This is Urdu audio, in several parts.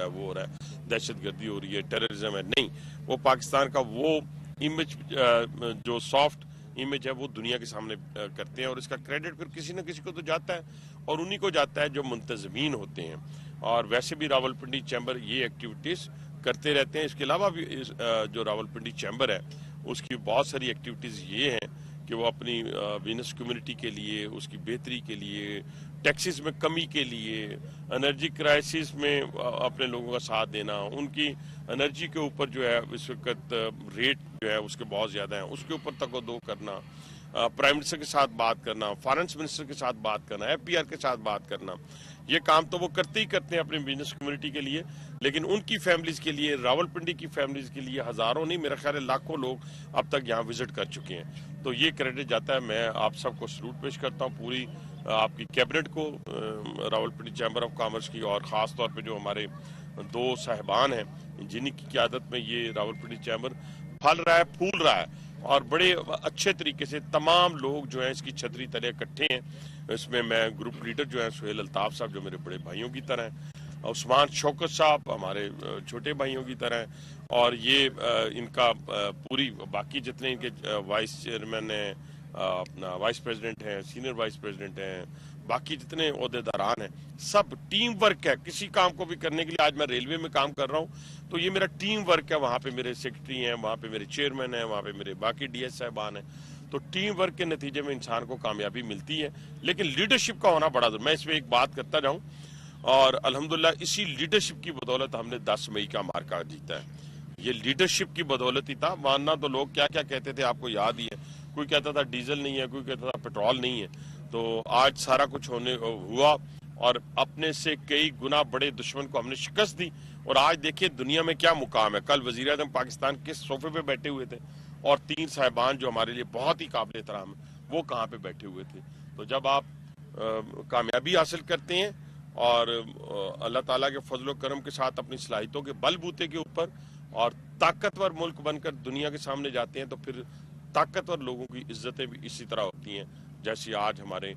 وہ ہو رہا ہے, دہشت گردی ہو رہی ہے, ٹیررزم ہے. نہیں, وہ پاکستان کا وہ امیج جو سافٹ امیج ہے وہ دنیا کے سامنے کرتے ہیں, اور اس کا کریڈٹ پھر کسی نہ کسی کو تو جاتا ہے, اور انہی کو جاتا ہے جو منتظمین ہوتے ہیں. اور ویسے بھی راولپنڈی چیمبر یہ ایکٹیویٹیز کرتے رہتے ہیں. اس کے علاوہ بھی جو راولپنڈی چیمبر ہے اس کی بہت ساری ایکٹیویٹیز یہ ہیں کہ وہ اپنی وینس کمیونٹی کے لیے, اس کی بہتری کے لیے, ٹیکسز میں کمی کے لیے, انرجی کرائسس میں اپنے لوگوں کا ساتھ دینا, ان کی انرجی کے اوپر جو ہے اس وقت ریٹ جو ہے اس کے بہت زیادہ ہیں, اس کے اوپر تقدو کرنا, پرائم منسٹر کے ساتھ بات کرنا, فائنانس منسٹر کے ساتھ بات کرنا, ایف پی آر کے ساتھ بات کرنا. یہ کام تو وہ کرتے ہی کرتے ہیں اپنی بزنس کمیونٹی کے لیے, لیکن ان کی فیملیز کے لیے, راولپنڈی کی فیملیز کے لیے ہزاروں نہیں, میرا خیال ہے لاکھوں لوگ اب تک یہاں وزٹ کر چکے ہیں. تو یہ کریڈٹ جاتا ہے. میں آپ سب کو سلوٹ پیش کرتا ہوں, پوری آپ کی کیبنٹ کو, راولپنڈی چیمبر آف کامرس کی, اور خاص طور پہ جو ہمارے دو صاحبان ہیں جنہی کی قیادت میں یہ راولپنڈی چیمبر پھل رہا ہے, پھول رہا ہے, اور بڑے اچھے طریقے سے تمام لوگ جو ہیں اس کی چھتری تلے اکٹھے ہیں. اس میں گروپ لیڈر جو ہیں سہیل الطاف صاحب جو میرے بڑے بھائیوں کی طرح ہیں, عثمان شوکت صاحب ہمارے چھوٹے بھائیوں کی طرح ہیں, اور یہ ان کا پوری باقی جتنے ان کے وائس چیئرمین ہیں, اپنا وائس پریزیڈنٹ ہیں, سینئر وائس پریزیڈنٹ ہیں, باقی جتنے عہدیداران ہیں, سب ٹیم ورک ہے. کسی کام کو بھی کرنے کے لیے, آج میں ریلوے میں کام کر رہا ہوں تو یہ میرا ٹیم ورک ہے. وہاں پہ میرے سیکرٹری ہیں, وہاں پہ میرے چیئرمین ہیں, وہاں پہ میرے باقی ڈی ایس صاحبان ہیں. تو ٹیم ورک کے نتیجے میں انسان کو کامیابی ملتی ہے, لیکن لیڈرشپ کا ہونا بڑا ضروری. میں اس میں ایک بات کرتا جاؤں, اور الحمدللہ اسی لیڈرشپ کی بدولت ہم نے 10 مئی کا مارکا جیتا ہے. یہ لیڈرشپ کی بدولت ہی تھا. ماننا تو لوگ کیا کیا کہتے تھے آپ کو یاد ہی ہے. کوئی کہتا تھا ڈیزل نہیں ہے, کوئی کہتا تھا پیٹرول نہیں ہے. تو آج سارا کچھ ہوا, اور اپنے سے کئی گنا بڑے دشمن کو ہم نے شکست دی, اور آج دیکھیے دنیا میں کیا مقام ہے. کل وزیر اعظم پاکستان کس صوفے پہ بیٹھے ہوئے تھے, اور 3 صاحبان جو ہمارے لیے بہت ہی قابل احترام ہیں وہ کہاں پہ بیٹھے ہوئے تھے. تو جب آپ کامیابی حاصل کرتے ہیں اور اللہ تعالیٰ کے فضل و کرم کے ساتھ اپنی صلاحیتوں کے بل بوتے کے اوپر اور طاقتور ملک بن کر دنیا کے سامنے جاتے ہیں, تو پھر طاقتور لوگوں کی عزتیں بھی اسی طرح ہوتی ہیں جیسی آج ہمارے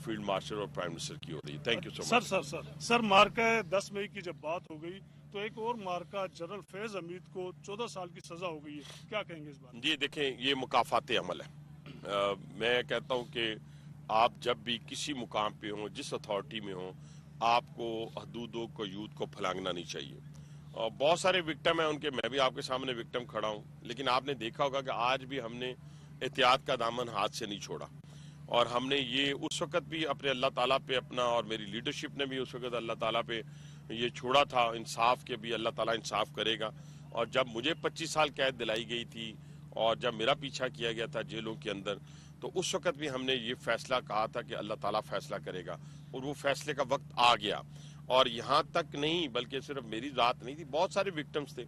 فیلڈ مارشل اور پرائم منسٹر کی ہو رہی ہے. تھینک یو سو مچ. سر مارکہ 10 مئی کی جب بات ہو گئی تو ایک اور مارکہ جنرل فیض حمید کو 14 سال کی سزا ہو گئی ہے, کیا کہیں گے اس بات؟ جی دیکھیں, یہ مکافات عمل ہے. میں کہتا ہوں کہ آپ جب بھی کسی مقام پہ ہوں, جس اتھارٹی میں ہوں, آپ کو حدودوں کو یوتھ کو پھلانگنا نہیں چاہیے. اور بہت سارے وکٹم ہیں ان کے, میں بھی آپ کے سامنے وکٹم کھڑا ہوں, لیکن آپ نے دیکھا ہوگا کہ آج بھی ہم نے احتیاط کا دامن ہاتھ سے نہیں چھوڑا, اور ہم نے یہ اس وقت بھی اپنے اللہ تعالیٰ پہ اپنا, اور میری لیڈرشپ نے بھی اس وقت اللہ تعالیٰ پہ یہ چھوڑا تھا, انصاف کے بھی اللہ تعالیٰ انصاف کرے گا. اور جب مجھے 25 سال قید دلائی گئی تھی, اور جب میرا پیچھا کیا گیا تھا جیلوں کے اندر, تو اس وقت بھی ہم نے یہ فیصلہ کہا تھا کہ اللہ تعالیٰ فیصلہ کرے گا, اور وہ فیصلے کا وقت آ گیا. اور یہاں تک نہیں بلکہ صرف میری ذات نہیں تھی, بہت سارے وکٹمز تھے,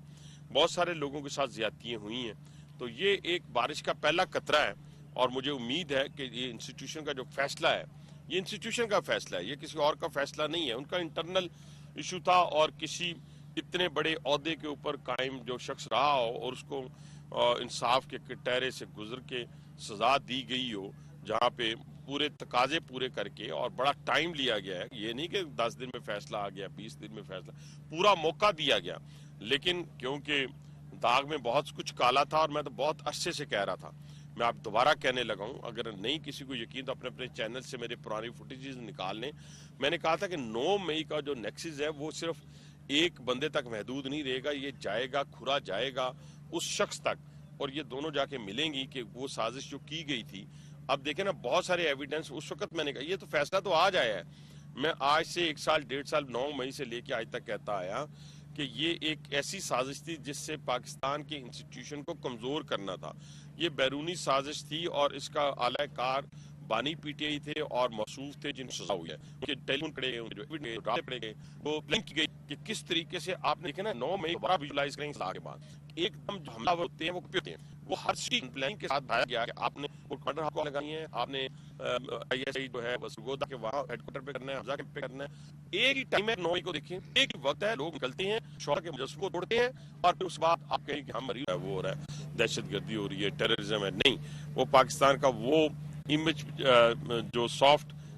بہت سارے لوگوں کے ساتھ زیادتیاں ہوئی ہیں. تو یہ ایک بارش کا پہلا قطرہ ہے, اور مجھے امید ہے کہ یہ انسٹیٹیوشن کا جو فیصلہ ہے, یہ انسٹیٹیوشن کا فیصلہ ہے, یہ کسی اور کا فیصلہ نہیں ہے. ان کا انٹرنل ایشو تھا, اور کسی اتنے بڑے عہدے کے اوپر قائم جو شخص رہا ہو اور اس کو انصاف کے کٹہرے سے گزر کے سزا دی گئی ہو, جہاں پہ پورے تقاضے پورے کر کے اور بڑا ٹائم لیا گیا ہے. یہ نہیں کہ 10 دن میں فیصلہ آ گیا, 20 دن میں فیصلہ, پورا موقع دیا گیا. لیکن کیونکہ داغ میں بہت کچھ کالا تھا, اور میں تو بہت عرصے سے کہہ رہا تھا, میں آپ دوبارہ کہنے لگا ہوں, اگر نہیں کسی کو یقین تو اپنے چینل سے میرے پرانی فوٹیجز نکال لیں. میں نے کہا تھا کہ 9 مئی کا جو نیکسس ہے وہ صرف ایک بندے تک محدود نہیں رہے گا, یہ جائے گا, کھرا جائے گا اس شخص تک, اور یہ دونوں جا کے ملیں گی کہ وہ سازش جو کی گئی تھی. اب دیکھیں نا, بہت سارے ایویڈنس اس وقت میں نے کہا, یہ تو فیصلہ تو آج آیا ہے. میں آج سے 1 سال 1.5 سال 9 مئی سے لے کے آج تک کہتا آیا کہ یہ ایک ایسی سازش تھی جس سے پاکستان کے انسٹیٹیوشن کو کمزور کرنا تھا. یہ بیرونی سازش تھی, اور اس کا اعلی کار بانی پی ٹی آئی تھے اور موصوف تھے جن سزا ہوئی ہے. کہ ٹیلی فون پڑے گئے, وہ پلان کی گئی کہ کس طریقے سے آپ نے دیکھا نا 9 مئی دوبارہ ویژوائز کریں سزا کے بعد, ایک دم جو حملہ ہوتے ہیں وہ کپی ہوتے ہیں, وہ ہر چیز پلاننگ کے ساتھ بھایا گیا کہ آپ نے کمانڈر آپ کو لگانی ہے, آپ نے آئی ایس آئی جو ہے سرگودا کے وہاں ہیڈ کوارٹر پہ کرنا ہے, حمزہ کیمپ پہ کرنا ہے. ایک ہی ٹائم ہے 9 مئی کو, دیکھیں ایک ہی وقت ہے, لوگ نکلتے ہیں, شوہر کے مجسموں کو توڑتے ہیں, اور پھر اس بات آپ کہیں کہ ہم مریض ہے, وہ ہو رہا ہے, دہشت گردی ہو رہی ہے, ٹیررزم ہے. نہیں, وہ پاکستان کا وہ امیج جو سافٹ